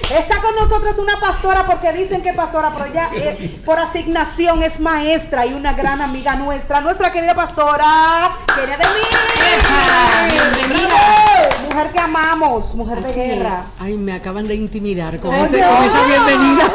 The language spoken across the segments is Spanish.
Está con nosotros una pastora, porque dicen que pastora, pero ella por asignación es maestra y una gran amiga nuestra querida pastora, Kenia de Mí. Mujer que amamos, mujer Así de guerra. es. Ay, me acaban de intimidar con esa bienvenida.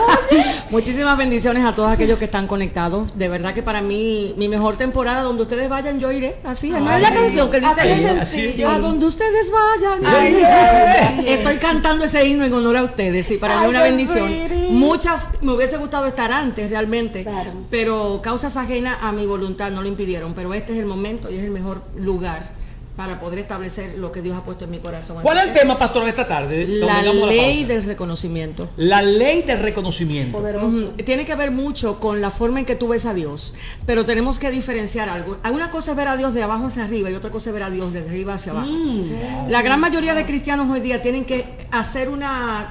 Muchísimas bendiciones a todos aquellos que están conectados. De verdad que para mí, mi mejor temporada, donde ustedes vayan, yo iré. Así es, no es la canción que dice a donde ustedes vayan. Yo iré. Estoy cantando ese himno en honor a ustedes y para mí una bendición. Muchas me hubiese gustado estar antes realmente, pero causas ajenas a mi voluntad no lo impidieron. Pero este es el momento y es el mejor lugar para poder establecer lo que Dios ha puesto en mi corazón. ¿Cuál es el tema, pastor, de esta tarde? La ley del reconocimiento. La ley del reconocimiento. Tiene que ver mucho con la forma en que tú ves a Dios, pero tenemos que diferenciar algo. Una cosa es ver a Dios de abajo hacia arriba y otra cosa es ver a Dios de arriba hacia abajo. La gran mayoría de cristianos hoy día tienen que hacer una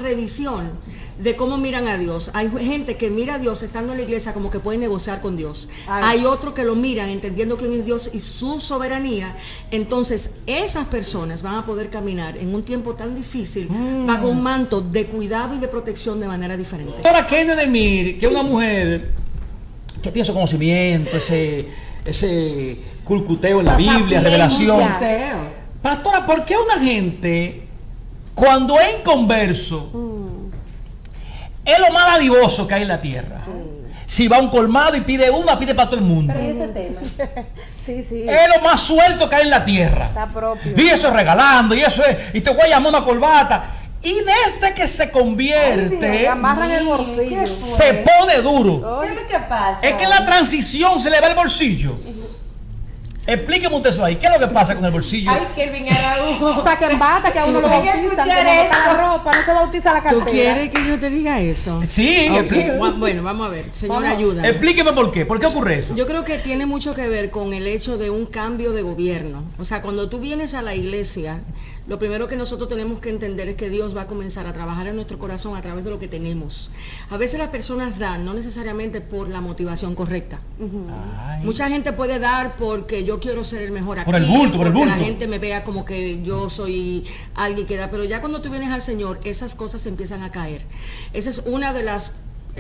revisión de cómo miran a Dios. Hay gente que mira a Dios estando en la iglesia como que puede negociar con Dios. Hay otros que lo miran entendiendo quién es Dios y su soberanía. Entonces esas personas van a poder caminar en un tiempo tan difícil bajo un manto de cuidado y de protección de manera diferente. Doctora Kenia de Mí, que es una mujer que tiene su conocimiento, ese culcuteo en la Biblia, revelación. Pastora, ¿por qué una gente cuando es inconverso es lo más dadivoso que hay en la tierra? Si va a un colmado y pide para todo el mundo. Pero ese tema. Sí. Es lo más suelto que hay en la tierra. Está propio. Y eso es regalando, y eso es, y te voy a llamar una corbata. Y desde que se convierte, amarran el bolsillo. se pone duro. ¿Qué es lo que pasa? Es que en la transición se le va el bolsillo. Explíqueme usted eso ahí. ¿Qué es lo que pasa con el bolsillo? Ay, Kelvin Araújo. Saquen bata, que a uno lo bautizan, que la ropa, no se bautiza la cartera. ¿Tú quieres que yo te diga eso? Sí. Okay. Bueno, vamos a ver, señora, ayuda. Explíqueme por qué. ¿Por qué ocurre eso? Yo creo que tiene mucho que ver con el hecho de un cambio de gobierno. O sea, cuando tú vienes a la iglesia, lo primero que nosotros tenemos que entender es que Dios va a comenzar a trabajar en nuestro corazón a través de lo que tenemos. A veces las personas dan, no necesariamente por la motivación correcta. Mucha gente puede dar porque yo quiero ser el mejor aquí, por el bulto. la gente me vea como que yo soy alguien que da, pero ya cuando tú vienes al Señor, esas cosas empiezan a caer. Esa es una de las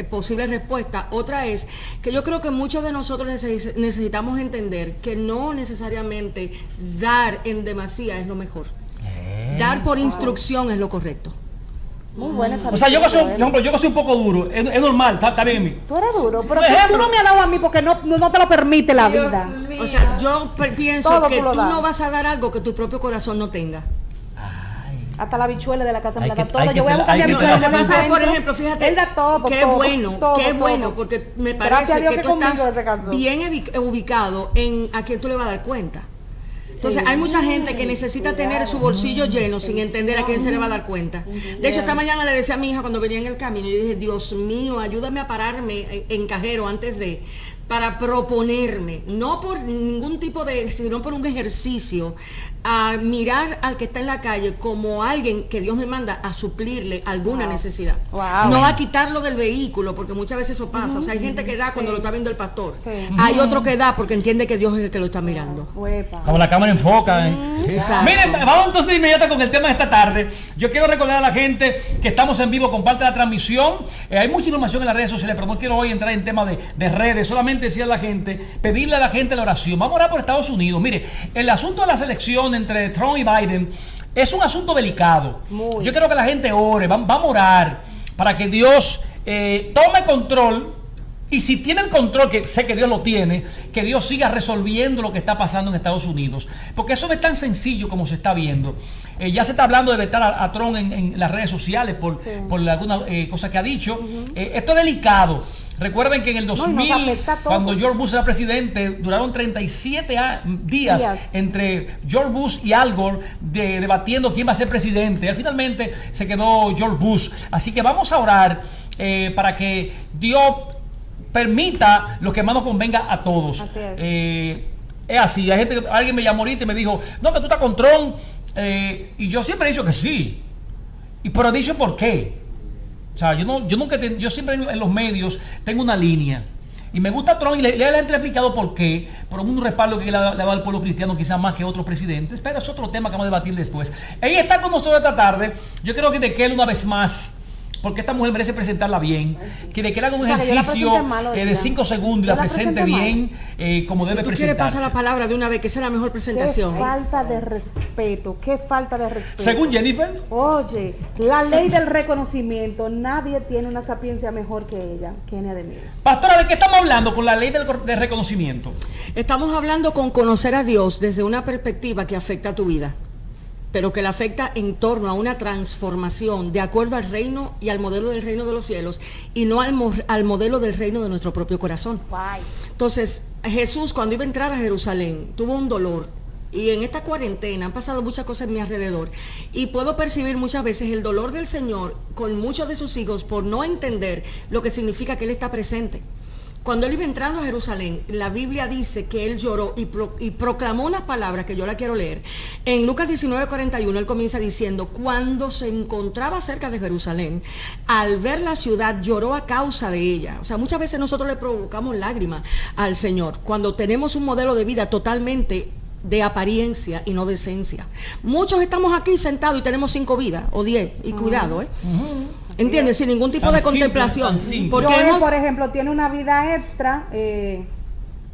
posibles respuestas. Otra es que yo creo que muchos de nosotros necesitamos entender que no necesariamente dar en demasía es lo mejor. Dar por instrucción es lo correcto. Muy buena esa. O sea, yo que soy un poco duro, es normal, está bien en mí. Tú eres duro, pero tú no me has dado a mí porque no te lo permite la vida. O sea, yo pienso todo que tú no vas a dar algo que tu propio corazón no tenga. Hasta la bichuela de la casa me la da todo. Yo voy a buscar mi bichuela. Por ejemplo, fíjate, él da todo, qué bueno, porque me parece que tú estás bien ubicado en a quién tú le vas a dar cuenta. Entonces hay mucha gente que necesita tener su bolsillo lleno sin entender a quién se le va a dar cuenta. De hecho, esta mañana le decía a mi hija cuando venía en el camino, yo dije, Dios mío, ayúdame a pararme en cajero para proponerme, no por ningún tipo sino por un ejercicio, a mirar al que está en la calle como alguien que Dios me manda a suplirle alguna necesidad. No a quitarlo del vehículo, porque muchas veces eso pasa. O sea, hay gente que da cuando lo está viendo el pastor. Hay otro que da porque entiende que Dios es el que lo está mirando. Como la cámara enfoca. Miren, vamos entonces inmediato con el tema de esta tarde. Yo quiero recordar a la gente que estamos en vivo, comparte la transmisión. Hay mucha información en las redes sociales, pero no quiero hoy entrar en temas de redes. Solamente decir a la gente, pedirle a la gente la oración. Vamos a orar por Estados Unidos. Mire, el asunto de la selección entre Trump y Biden es un asunto delicado. Yo quiero que la gente ore, vamos a orar para que Dios tome control, y si tiene el control, que sé que Dios lo tiene, que Dios siga resolviendo lo que está pasando en Estados Unidos, porque eso no es tan sencillo como se está viendo. Ya se está hablando de vetar a Trump en las redes sociales por alguna cosa que ha dicho. Esto es delicado. Recuerden que en el 2000, cuando George Bush era presidente, duraron 37 días entre George Bush y Al Gore debatiendo quién va a ser presidente. Él finalmente se quedó George Bush. Así que vamos a orar para que Dios permita lo que más nos convenga a todos. Así es. Es así. Alguien me llamó ahorita y me dijo, no, que tú estás con Trump. Y yo siempre he dicho que sí. Pero he dicho por qué. O sea, yo siempre en los medios tengo una línea. Y me gusta Trump y le he explicado por qué, por un respaldo que le ha dado al pueblo cristiano quizás más que otros presidentes, pero es otro tema que vamos a debatir después. Ella está con nosotros esta tarde. Yo creo que de que él una vez más, porque esta mujer merece presentarla bien, que de que él haga un ejercicio de 5 segundos y la presente bien, como debe presentarse. ¿Tú quieres pasar la palabra de una vez, que sea la mejor presentación? Qué falta de respeto, qué falta de respeto. Según Jennifer. Oye, la ley del reconocimiento, nadie tiene una sapiencia mejor que ella, Kenia de Miguel. Pastora, ¿de qué estamos hablando con la ley del reconocimiento? Estamos hablando con conocer a Dios desde una perspectiva que afecta a tu vida, pero que la afecta en torno a una transformación de acuerdo al reino y al modelo del reino de los cielos, y no al modelo del reino de nuestro propio corazón. Entonces, Jesús, cuando iba a entrar a Jerusalén, tuvo un dolor, y en esta cuarentena han pasado muchas cosas a mi alrededor, y puedo percibir muchas veces el dolor del Señor con muchos de sus hijos por no entender lo que significa que Él está presente. Cuando él iba entrando a Jerusalén, la Biblia dice que él lloró y proclamó unas palabras que yo la quiero leer. En Lucas 19:41 él comienza diciendo: cuando se encontraba cerca de Jerusalén, al ver la ciudad lloró a causa de ella. O sea, muchas veces nosotros le provocamos lágrimas al Señor cuando tenemos un modelo de vida totalmente de apariencia y no de esencia. Muchos estamos aquí sentados y tenemos 5 vidas o 10, y cuidado, ¿entiendes? Sin ningún tipo de contemplación. Porque Joel, por ejemplo, tiene una vida extra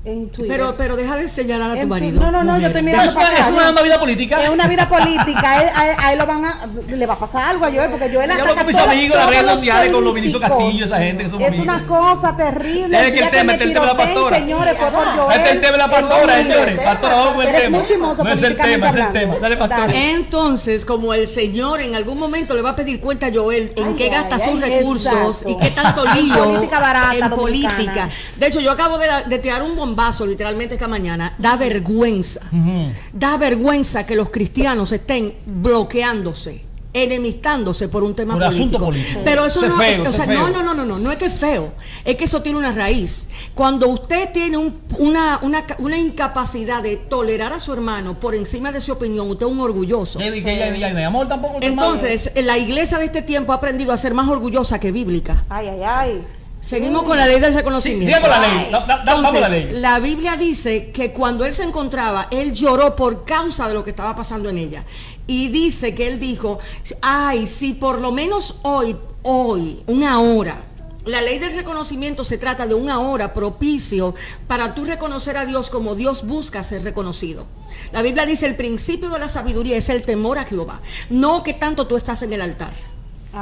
en Twitter. Pero deja de señalar a tu marido. No, yo estoy mirando para ¿Es una vida política? Es una vida política. A él le va a pasar algo a Joel, porque Joel yo con mis amigos, las redes sociales, con los Vinicio Castillo, esa gente que son amigos. Es una cosa terrible. Es que el tema de la pastora. Señores, fue por Joel. Este es el tema de la pastora, señores. Pastora, vamos con el tema. Muy chimoso, no es el tema, es el tema. Dale, pastora. Entonces, como el Señor en algún momento le va a pedir cuenta a Joel en qué gasta sus recursos y qué tanto lío política barata, en política. De hecho, yo acabo de tirar un bombazo literalmente esta mañana. Da vergüenza. Da vergüenza que los cristianos estén bloqueándose, enemistándose por un tema político. Pero eso no, feo, o sea, no es que es feo, es que eso tiene una raíz. Cuando usted tiene una incapacidad de tolerar a su hermano por encima de su opinión, usted es un orgulloso. Entonces, la iglesia de este tiempo ha aprendido a ser más orgullosa que bíblica. Seguimos con la ley del reconocimiento. Sigue con la ley. Entonces, la ley. La Biblia dice que cuando él se encontraba, él lloró por causa de lo que estaba pasando en ella. Y dice que él dijo: ay, si por lo menos hoy, una hora. La ley del reconocimiento se trata de una hora propicio para tú reconocer a Dios como Dios busca ser reconocido. La Biblia dice: el principio de la sabiduría es el temor a Jehová. No que tanto tú estás en el altar,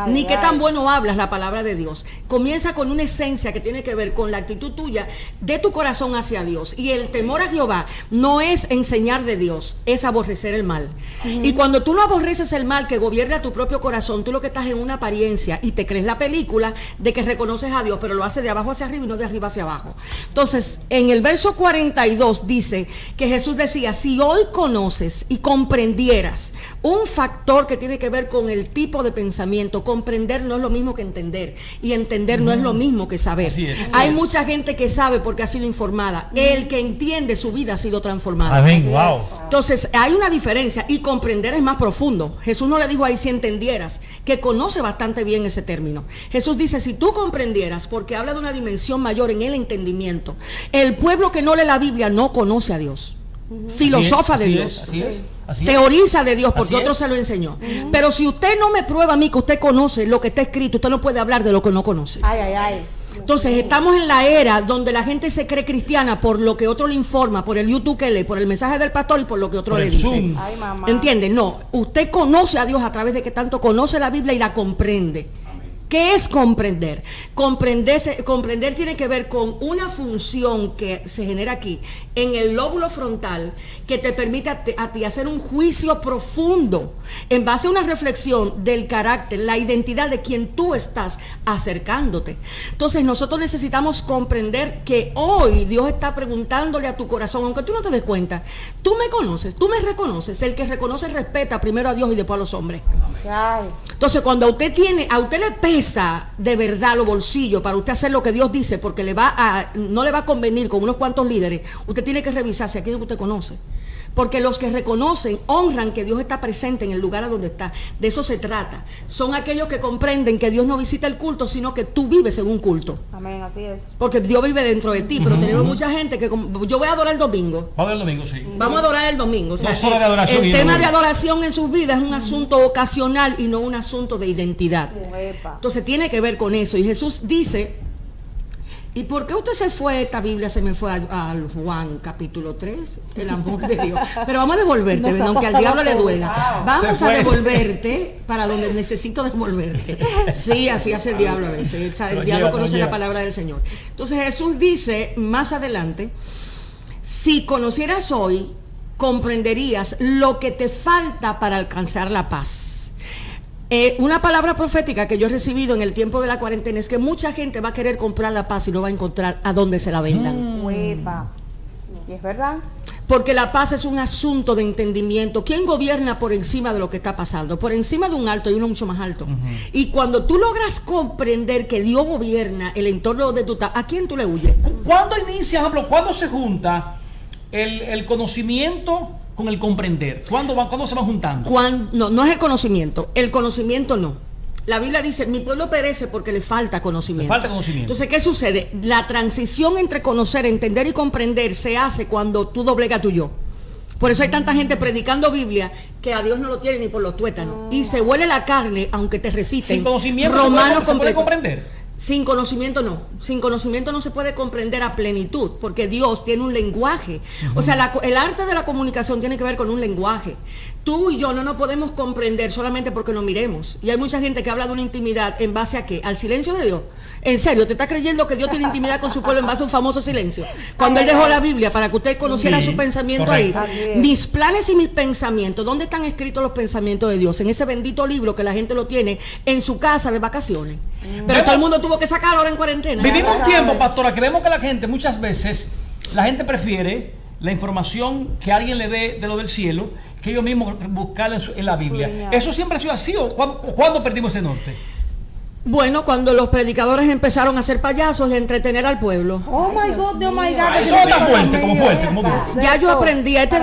ni qué tan bueno hablas la palabra de Dios. Comienza con una esencia que tiene que ver con la actitud tuya de tu corazón hacia Dios. Y el temor a Jehová no es enseñar de Dios, es aborrecer el mal. Y cuando tú no aborreces el mal que gobierna tu propio corazón, tú lo que estás en una apariencia y te crees la película de que reconoces a Dios, pero lo haces de abajo hacia arriba y no de arriba hacia abajo. Entonces, en el verso 42 dice que Jesús decía: si hoy conoces y comprendieras un factor que tiene que ver con el tipo de pensamiento. Comprender no es lo mismo que entender, y entender no es lo mismo que saber. Hay mucha gente que sabe porque ha sido informada. El que entiende, su vida ha sido transformada. Amén. Wow. Entonces hay una diferencia, y comprender es más profundo. Jesús no le dijo ahí si entendieras, que conoce bastante bien ese término. Jesús dice: si tú comprendieras, porque habla de una dimensión mayor en el entendimiento. El pueblo que no lee la Biblia no conoce a Dios. Filosofa de Dios. Teoriza de Dios porque otro se lo enseñó. Pero si usted no me prueba a mí que usted conoce lo que está escrito, usted no puede hablar de lo que no conoce. Entonces estamos en la era donde la gente se cree cristiana por lo que otro le informa, por el YouTube que lee, por el mensaje del pastor y por lo que otro le dice. ¿Entiende? No, usted conoce a Dios a través de que tanto conoce la Biblia y la comprende. ¿Qué es comprender? Comprender tiene que ver con una función que se genera aquí, en el lóbulo frontal, que te permite a ti hacer un juicio profundo en base a una reflexión del carácter, la identidad de quien tú estás acercándote. Entonces nosotros necesitamos comprender que hoy Dios está preguntándole a tu corazón, aunque tú no te des cuenta: tú me conoces, tú me reconoces. El que reconoce respeta primero a Dios y después a los hombres. Entonces cuando a usted le pesa de verdad los bolsillos para usted hacer lo que Dios dice, porque no le va a convenir con unos cuantos líderes, usted tiene que revisarse a quién usted conoce. porque los que reconocen, honran que Dios está presente en el lugar a donde está. De eso se trata. Son aquellos que comprenden que Dios no visita el culto, sino que tú vives en un culto. Amén, así es. Porque Dios vive dentro de ti, pero tenemos mucha gente que yo voy a adorar el domingo. Vamos el domingo, sí. Vamos a adorar el domingo. O sea, el tema de adoración en sus vidas es un asunto ocasional y no un asunto de identidad. Entonces tiene que ver con eso. Y Jesús dice, ¿y por qué usted se fue? Esta Biblia se me fue al Juan capítulo 3, el amor de Dios. Pero vamos a devolverte, aunque al diablo le duela. Vamos a devolverte para donde necesito devolverte. Sí, así hace el diablo a veces. El diablo conoce la palabra del Señor. Entonces Jesús dice más adelante, si conocieras hoy, comprenderías lo que te falta para alcanzar la paz. Una palabra profética que yo he recibido en el tiempo de la cuarentena es que mucha gente va a querer comprar la paz y no va a encontrar a dónde se la vendan. ¿Y es verdad? Porque la paz es un asunto de entendimiento. ¿Quién gobierna por encima de lo que está pasando? Por encima de un alto y uno mucho más alto. Y cuando tú logras comprender que Dios gobierna el entorno donde tú estás, ¿a quién tú le huyes? ¿Cuándo inicia, ejemplo, cuándo se junta el conocimiento con el comprender? ¿Cuándo se van juntando? No es el conocimiento no. La Biblia dice, mi pueblo perece porque le falta conocimiento. Entonces, ¿qué sucede? La transición entre conocer, entender y comprender se hace cuando tú doblegas tu yo. Por eso hay tanta gente predicando Biblia que a Dios no lo tiene ni por los tuétanos. Y se huele la carne aunque te reciten. Sin conocimiento se puede comprender. Sin conocimiento no se puede comprender a plenitud, porque Dios tiene un lenguaje. O sea, el arte de la comunicación tiene que ver con un lenguaje. Tú y yo no nos podemos comprender solamente porque nos miremos. Y hay mucha gente que habla de una intimidad en base a ¿qué? Al silencio de Dios. En serio, ¿te está creyendo que Dios tiene intimidad con su pueblo en base a un famoso silencio? Cuando Él dejó la Biblia para que usted conociera su pensamiento correcto. Ahí. Mis planes y mis pensamientos, ¿dónde están escritos los pensamientos de Dios? En ese bendito libro que la gente lo tiene en su casa de vacaciones. Pero todo el mundo tuvo que sacar ahora en cuarentena. Vivimos un tiempo, pastora, que vemos que la gente muchas veces, la gente prefiere la información que alguien le dé de lo del cielo, que ellos mismos buscar en la Biblia. ¿Eso siempre ha sido así o cuándo perdimos ese norte? Bueno, cuando los predicadores empezaron a ser payasos y a entretener al pueblo. Oh my God. Eso está fuerte, como fuerte, como duro. Ya yo aprendí a esta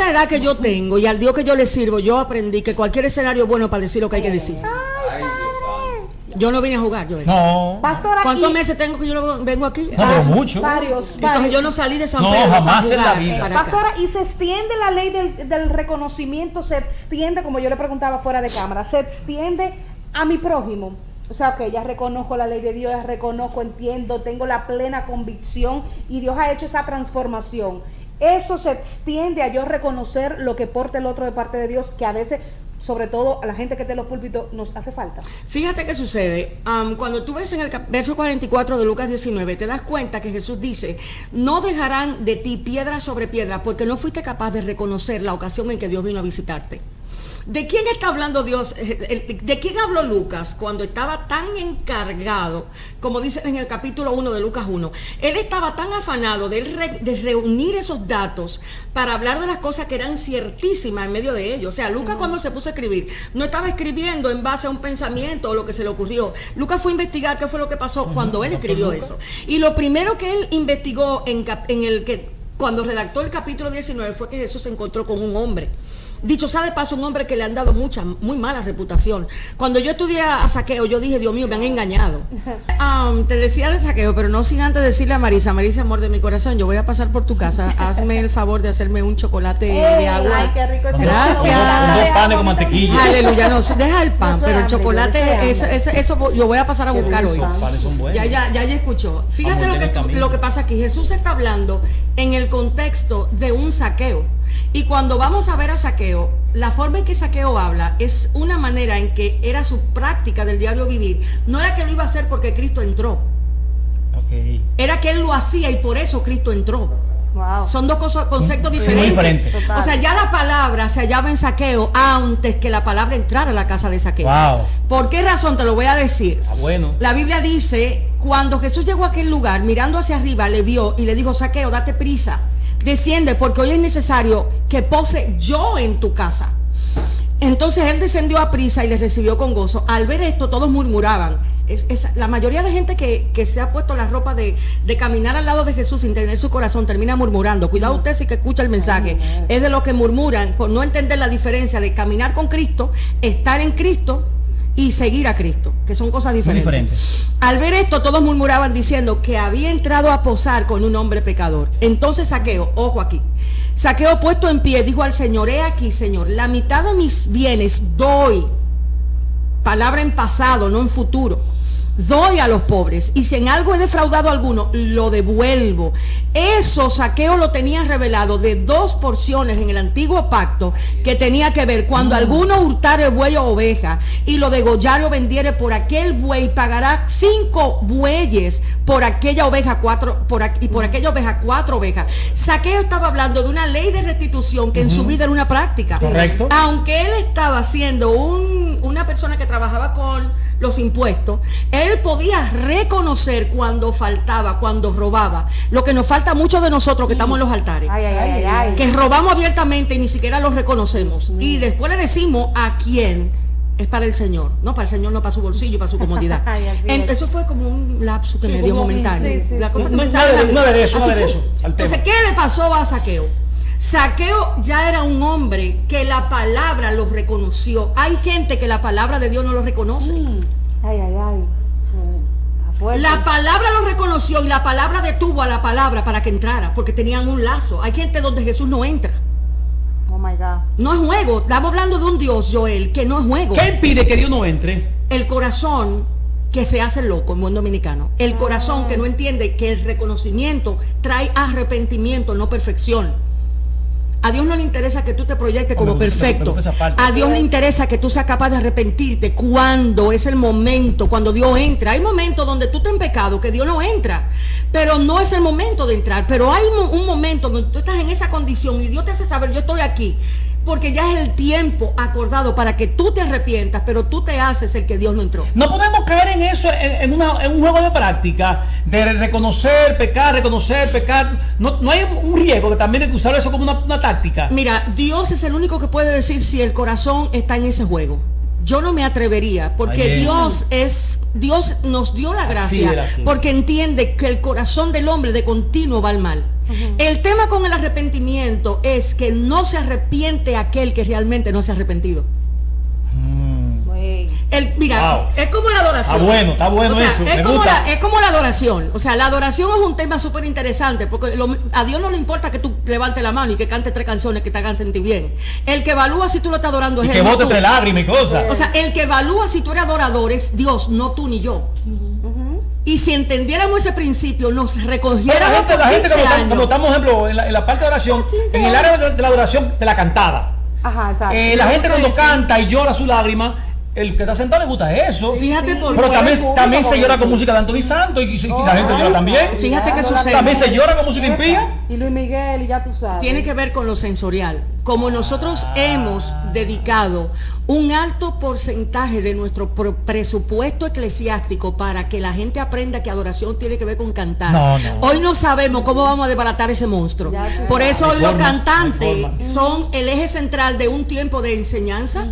edad que yo tengo y al Dios que yo le sirvo, yo aprendí que cualquier escenario es bueno para decir lo que hay que decir. Yo no vine a jugar, Joel. No. Pastora, ¿cuántos meses tengo que yo no vengo aquí? No, mucho. Varios. Entonces yo no salí de San Pedro. No, jamás en la vida. Pastora, y se extiende la ley del reconocimiento, se extiende, como yo le preguntaba fuera de cámara, se extiende a mi prójimo. O sea, que ya reconozco la ley de Dios, ya reconozco, entiendo, tengo la plena convicción y Dios ha hecho esa transformación. Eso se extiende a yo reconocer lo que porta el otro de parte de Dios, que a veces, sobre todo a la gente que está en los púlpitos, nos hace falta. Fíjate qué sucede. Cuando tú ves en el verso 44 de Lucas 19, te das cuenta que Jesús dice, no dejarán de ti piedra sobre piedra, porque no fuiste capaz de reconocer la ocasión en que Dios vino a visitarte. ¿De quién está hablando Dios? ¿De quién habló Lucas cuando estaba tan encargado, como dice en el capítulo 1 de Lucas 1? Él estaba tan afanado de reunir esos datos para hablar de las cosas que eran ciertísimas en medio de ellos. O sea, Lucas cuando se puso a escribir, no estaba escribiendo en base a un pensamiento o lo que se le ocurrió. Lucas fue a investigar qué fue lo que pasó cuando él escribió eso. Y lo primero que él investigó cuando redactó el capítulo 19 fue que Jesús se encontró con un hombre. Dicho sea de paso, un hombre que le han dado muy mala reputación. Cuando yo estudié a Zaqueo, yo dije, Dios mío, me han engañado. Te decía de Zaqueo, pero no sin antes decirle a Marisa, amor de mi corazón, yo voy a pasar por tu casa, hazme el favor de hacerme un chocolate de agua. Ay, qué rico. Gracias. Dos panes con mantequilla. Aleluya, no, deja el pan, pero el chocolate, eso lo voy a pasar a buscar hoy. Ya escuchó. Fíjate lo que pasa aquí. Jesús está hablando en el contexto de un saqueo. Y cuando vamos a ver a Zaqueo, la forma en que Zaqueo habla es una manera en que era su práctica del diario vivir. No era que lo iba a hacer porque Cristo entró. Okay. Era que él lo hacía y por eso Cristo entró. Wow. Son dos conceptos diferentes. Muy diferentes. O sea, ya la palabra se hallaba en Zaqueo antes que la palabra entrara a la casa de Zaqueo. Wow. ¿Por qué razón? Te lo voy a decir. Bueno. La Biblia dice, cuando Jesús llegó a aquel lugar, mirando hacia arriba, le vio y le dijo, Zaqueo, date prisa. Desciende porque hoy es necesario que pose yo en tu casa. Entonces él descendió a prisa y les recibió con gozo. Al ver esto, todos murmuraban. La mayoría de gente que se ha puesto la ropa de caminar al lado de Jesús sin tener su corazón termina murmurando. Cuidado usted si que escucha el mensaje. Es de los que murmuran por no entender la diferencia de caminar con Cristo, estar en Cristo y seguir a Cristo, que son cosas diferentes. Al ver esto, todos murmuraban diciendo que había entrado a posar con un hombre pecador. Entonces Zaqueo, ojo aquí, Zaqueo puesto en pie dijo al Señor: he aquí, Señor, la mitad de mis bienes doy, palabra en pasado, no en futuro, doy a los pobres, y si en algo he defraudado a alguno, lo devuelvo. Eso Zaqueo lo tenía revelado de 2 porciones en el antiguo pacto, que tenía que ver cuando alguno hurtare buey o oveja y lo degollare o vendiere por aquel buey, pagará 5 bueyes por aquella oveja, 4 por aquella oveja 4 ovejas. Zaqueo estaba hablando de una ley de restitución que en su vida era una práctica. Correcto. Aunque él estaba siendo una persona que trabajaba con los impuestos, él podía reconocer cuando faltaba, cuando robaba. Lo que nos falta a muchos de nosotros que estamos en los altares, que robamos abiertamente y ni siquiera los reconocemos, y después le decimos a quién. Es para el Señor, no para el Señor, no para su bolsillo, para su comodidad. Eso fue como un lapso que me dio momentáneo. La cosa que Entonces, ¿qué le pasó a Zaqueo? Zaqueo ya era un hombre que la palabra lo reconoció. Hay gente que la palabra de Dios no lo reconoce. La palabra lo reconoció y la palabra detuvo a la palabra para que entrara, porque tenían un lazo. Hay gente donde Jesús no entra. Oh my God. No es juego. Estamos hablando de un Dios, Joel, que no es juego. ¿Qué impide que Dios no entre? El corazón que se hace loco en buen dominicano. El corazón que no entiende que el reconocimiento trae arrepentimiento, no perfección. A Dios no le interesa que tú te proyectes como perfecto. A Dios le interesa que tú seas capaz de arrepentirte cuando es el momento, cuando Dios entra. Hay momentos donde tú estás en pecado que Dios no entra, pero no es el momento de entrar. Pero hay un momento donde tú estás en esa condición y Dios te hace saber: yo estoy aquí, porque ya es el tiempo acordado para que tú te arrepientas, pero tú te haces el que Dios no entró. No podemos caer en eso, en un juego de práctica, de reconocer, pecar. No hay un riesgo de también de usar eso como una táctica. Mira, Dios es el único que puede decir si el corazón está en ese juego. Yo no me atrevería, porque Dios nos dio la gracia, porque entiende que el corazón del hombre de continuo va al mal. El tema con el arrepentimiento es que no se arrepiente aquel que realmente no se ha arrepentido. Mira, es como la adoración. Está bueno, o sea, eso. Es como la adoración. O sea, la adoración es un tema súper interesante, porque a Dios no le importa que tú levantes la mano y que cantes 3 canciones que te hagan sentir bien. El que evalúa si tú lo estás adorando es Él. Que bote 3 lágrimas y cosas. O sea, el que evalúa si tú eres adorador es Dios, no tú ni yo. Y si entendiéramos ese principio, nos recogiéramos la gente como estamos, por ejemplo, en la parte de oración, en el área de la adoración de la cantada. Ajá, exacto. La gente cuando canta y llora su lágrima, el que está sentado le gusta eso. Fíjate por Pero también se llora con música de Anthony Santos y la gente llora también. Fíjate que sucede. También se llora con música impía. Y Luis Miguel, y ya tú sabes. Tiene que ver con lo sensorial. Como nosotros hemos dedicado un alto porcentaje de nuestro presupuesto eclesiástico para que la gente aprenda que adoración tiene que ver con cantar. Hoy no sabemos cómo vamos a desbaratar ese monstruo. Por eso hoy los cantantes son el eje central de un tiempo de enseñanza.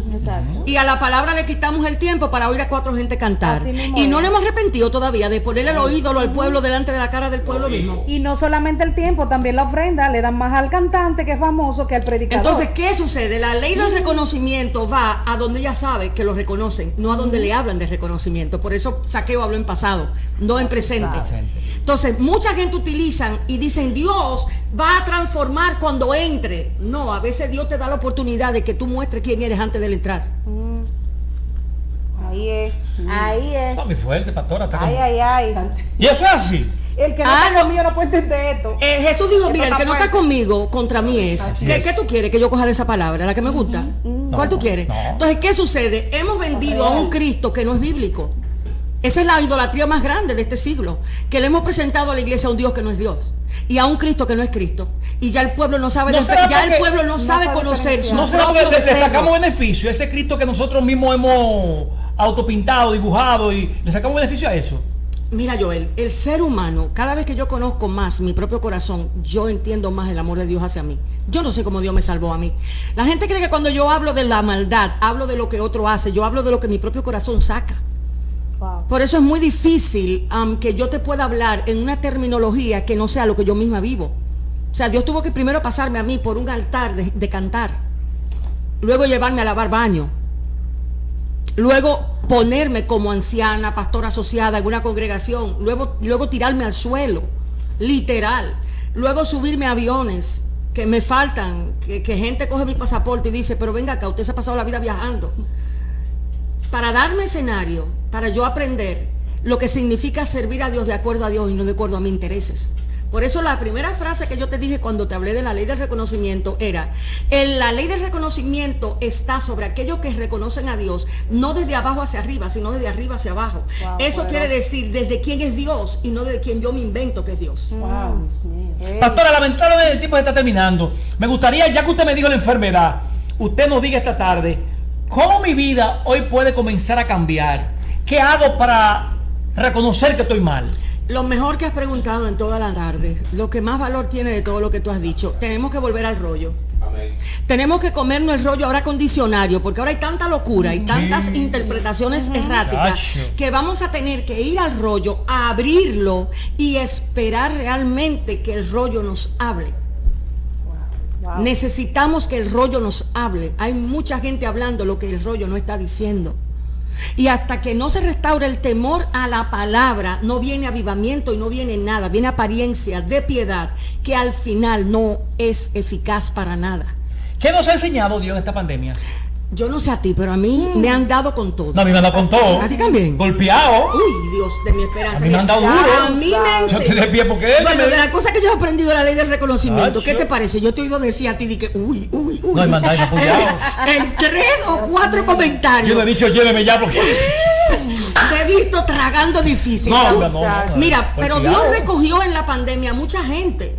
Y a la palabra le quitamos el tiempo para oír a 4 gente cantar. Y no le hemos arrepentido todavía de ponerle el ídolo al pueblo delante de la cara del pueblo mismo. Y no solamente el tiempo, también la ofrenda le dan más al cantante que es famoso que al predicador. Entonces, ¿qué sucede? La ley del reconocimiento va a donde ella sabe que lo reconocen, no a donde le hablan de reconocimiento. Por eso Zaqueo habló en pasado, no en presente. Entonces, mucha gente utilizan y dicen: Dios va a transformar cuando entre. No, a veces Dios te da la oportunidad de que tú muestres quién eres antes de entrar. Ahí es. Está muy fuerte, pastora. Ay. Y eso es así. El que no está conmigo no puede entender esto. Jesús dijo: mira, el que no está conmigo, contra mí es. ¿Qué tú quieres que yo coja de esa palabra? ¿La que me gusta? ¿Cuál tú quieres? Entonces, ¿qué sucede? Hemos vendido a un Cristo que no es bíblico. Esa es la idolatría más grande de este siglo, que le hemos presentado a la iglesia a un Dios que no es Dios y a un Cristo que no es Cristo, y ya el pueblo no sabe conocer su no será porque le sacamos beneficio a ese Cristo que nosotros mismos hemos autopintado, dibujado, y le sacamos beneficio a eso. Mira, Joel, el ser humano, cada vez que yo conozco más mi propio corazón, yo entiendo más el amor de Dios hacia mí. Yo no sé cómo Dios me salvó a mí. La gente cree que cuando yo hablo de la maldad, hablo de lo que otro hace, yo hablo de lo que mi propio corazón saca. Wow. Por eso es muy difícil que yo te pueda hablar en una terminología que no sea lo que yo misma vivo. O sea, Dios tuvo que primero pasarme a mí por un altar de cantar, luego llevarme a lavar baño, luego ponerme como anciana, pastora asociada en una congregación, luego tirarme al suelo, literal, luego subirme a aviones que me faltan, que gente coge mi pasaporte y dice, pero venga acá, usted se ha pasado la vida viajando, para darme escenario, para yo aprender lo que significa servir a Dios de acuerdo a Dios y no de acuerdo a mis intereses. Por eso la primera frase que yo te dije cuando te hablé de la ley del reconocimiento era, la ley del reconocimiento está sobre aquellos que reconocen a Dios, no desde abajo hacia arriba, sino desde arriba hacia abajo. Wow, eso quiere decir desde quién es Dios y no desde quién yo me invento que es Dios. Wow. Pastora, lamentablemente el tiempo está terminando. Me gustaría, ya que usted me dijo la enfermedad, usted nos diga esta tarde, ¿cómo mi vida hoy puede comenzar a cambiar? ¿Qué hago para reconocer que estoy mal? Lo mejor que has preguntado en toda la tarde, lo que más valor tiene de todo lo que tú has dicho, tenemos que volver al rollo. Amén. Tenemos que comernos el rollo ahora con diccionario, porque ahora hay tanta locura y tantas interpretaciones erráticas que vamos a tener que ir al rollo, a abrirlo y esperar realmente que el rollo nos hable. Wow. Necesitamos que el rollo nos hable. Hay mucha gente hablando lo que el rollo no está diciendo. Y hasta que no se restaure el temor a la palabra, no viene avivamiento y no viene nada, viene apariencia de piedad que al final no es eficaz para nada. ¿Qué nos ha enseñado Dios en esta pandemia? Yo no sé a ti, pero a mí me han dado con todo. No, a mí me han dado con todo. ¿A ti también? Golpeado. Uy, Dios de mi esperanza. A mí me han dado duro. A mí me enseñó. Bueno, de la cosa que yo he aprendido la ley del reconocimiento, ¿qué te parece? Yo te he oído decir a ti de que, uy. No, me mandáis apoyado. En 3 o 4 comentarios. Yo le he dicho, lléveme ya porque... Te he visto tragando difícil. No. Mira, pero Dios recogió en la pandemia a mucha gente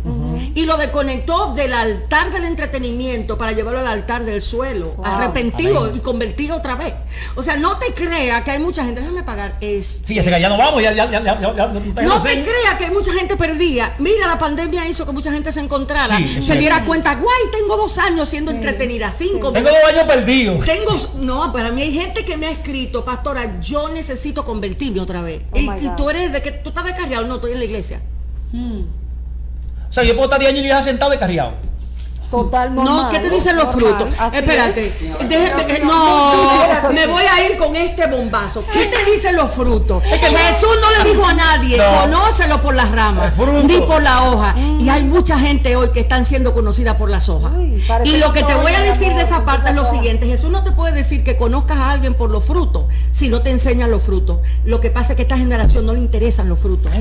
y lo desconectó del altar del entretenimiento para llevarlo al altar del suelo, arrepentido y convertido otra vez. O sea, no te creas que hay mucha gente, déjame pagar Sí, ya no vamos, no te creas que hay mucha gente perdida. Mira, la pandemia hizo que mucha gente se encontrara, se diera cuenta, guay, tengo 2 años siendo entretenida, 5. Tengo 2 años perdidos. No, para mí hay gente que me ha escrito, pastora, yo necesito convertirme otra vez. Y tú eres de que tú estás descarriado, no, estoy en la iglesia. O sea, yo puedo estar 10 años y ya sentado descarriado. Total normal. No, ¿qué te dicen los frutos? Espérate. Me voy a ir con este bombazo. ¿Qué te dicen los frutos? Jesús no le dijo a nadie, conócelo por las ramas, ni por la hoja. Y hay mucha gente hoy que están siendo conocida por las hojas. Y lo que te voy a decir de esa parte es lo siguiente. Jesús no te puede decir que conozcas a alguien por los frutos si no te enseñan los frutos. Lo que pasa es que a esta generación no le interesan los frutos.